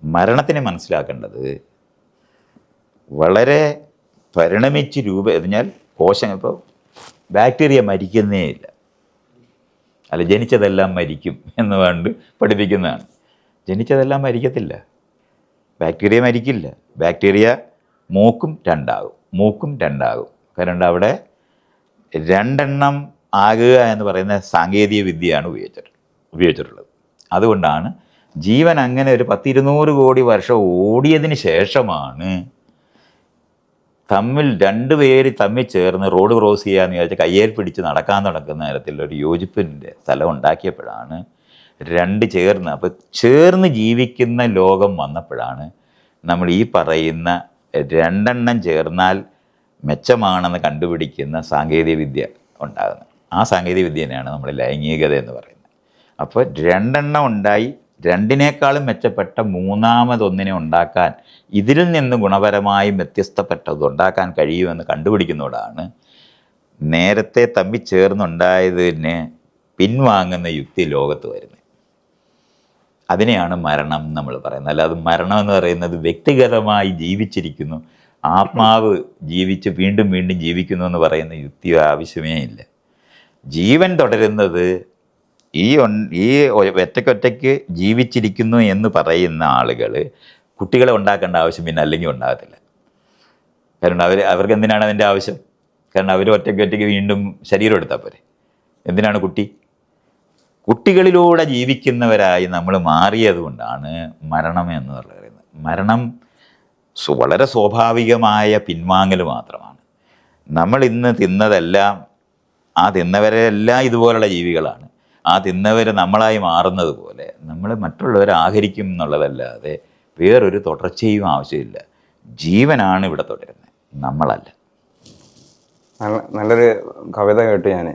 മരണത്തിനെ മനസ്സിലാക്കേണ്ടത് വളരെ പരിണമിച്ച് പറഞ്ഞാൽ കോശം ഇപ്പോൾ ബാക്ടീരിയ മരിക്കുന്നേ ഇല്ല, അല്ല ജനിച്ചതെല്ലാം മരിക്കും എന്ന് വേണ്ട പഠിപ്പിക്കുന്നതാണ്. ജനിച്ചതെല്ലാം മരിക്കത്തില്ല, ബാക്ടീരിയ മരിക്കില്ല. ബാക്ടീരിയ മൂക്കും രണ്ടാകും. കാരണം അവിടെ രണ്ടെണ്ണം ആകുക എന്ന് പറയുന്ന സാങ്കേതിക വിദ്യയാണ് ഉപയോഗിച്ചിട്ടുള്ളത്. അതുകൊണ്ടാണ് ജീവൻ അങ്ങനെ ഒരു 100-200 കോടി വർഷം ഓടിയതിന് ശേഷമാണ് രണ്ട് പേര് തമ്മിൽ ചേർന്ന് റോഡ് ക്രോസ് ചെയ്യാന്ന് വിചാരിച്ചാൽ കയ്യേൽ പിടിച്ച് നടക്കാൻ നടക്കുന്ന തരത്തിലൊരു യോജിപ്പിൻ്റെ സ്ഥലം ഉണ്ടാക്കിയപ്പോഴാണ് രണ്ട് ചേർന്ന്, അപ്പോൾ ചേർന്ന് ജീവിക്കുന്ന ലോകം വന്നപ്പോഴാണ് നമ്മൾ ഈ പറയുന്ന രണ്ടെണ്ണം ചേർന്നാൽ മെച്ചമാണെന്ന് കണ്ടുപിടിക്കുന്ന സാങ്കേതിക വിദ്യ ഉണ്ടാകുന്നത്. ആ സാങ്കേതിക വിദ്യ തന്നെയാണ് നമ്മൾ ലൈംഗികത എന്ന് പറയുന്നത്. അപ്പോൾ രണ്ടെണ്ണം ഉണ്ടായി രണ്ടിനേക്കാളും മെച്ചപ്പെട്ട മൂന്നാമതൊന്നിനെ ഉണ്ടാക്കാൻ, ഇതിൽ നിന്ന് ഗുണപരമായും വ്യത്യസ്തപ്പെട്ടത് ഉണ്ടാക്കാൻ കഴിയുമെന്ന് കണ്ടുപിടിക്കുന്നതോടാണ് നേരത്തെ തമ്മിൽ ചേർന്നുണ്ടായതിന് പിൻവാങ്ങുന്ന യുക്തി ലോകത്ത് വരുന്നത്. അതിനെയാണ് മരണം നമ്മൾ പറയുന്നത്. അല്ലാതെ മരണം എന്ന് പറയുന്നത് വ്യക്തിഗതമായി ജീവിച്ചിരിക്കുന്നു, ആത്മാവ് ജീവിച്ച് വീണ്ടും വീണ്ടും ജീവിക്കുന്നു എന്ന് പറയുന്ന യുക്തി ആവശ്യമേ ഇല്ല. ജീവൻ തുടരുന്നത് ഈ ഒറ്റയ്ക്കൊറ്റയ്ക്ക് ജീവിച്ചിരിക്കുന്നു എന്ന് പറയുന്ന ആളുകൾ കുട്ടികളെ ഉണ്ടാക്കേണ്ട ആവശ്യം പിന്നെ അല്ലെങ്കിൽ ഉണ്ടാകത്തില്ല. കാരണം അവർക്ക് എന്തിനാണ് അതിൻ്റെ ആവശ്യം? കാരണം അവർ ഒറ്റയ്ക്കൊറ്റയ്ക്ക് വീണ്ടും ശരീരം എടുത്താൽ പോരെ. എന്തിനാണ് കുട്ടികളിലൂടെ ജീവിക്കുന്നവരായി നമ്മൾ മാറിയത് കൊണ്ടാണ് മരണം എന്ന് പറയുന്നത്. മരണം വളരെ സ്വാഭാവികമായ പിൻവാങ്ങൽ മാത്രമാണ്. നമ്മൾ ഇന്ന് തിന്നതെല്ലാം, ആ തിന്നവരെല്ലാം ഇതുപോലുള്ള ജീവികളാണ്. ആ തിന്നവർ നമ്മളായി മാറുന്നത് പോലെ നമ്മൾ മറ്റുള്ളവരെ ആഹരിക്കും എന്നുള്ളതല്ലാതെ വേറൊരു തുടർച്ചയും ആവശ്യമില്ല. ജീവനാണ് ഇവിടെ തുടരുന്നത്, നമ്മളല്ല. നല്ലൊരു കവിത കേട്ടു ഞാൻ.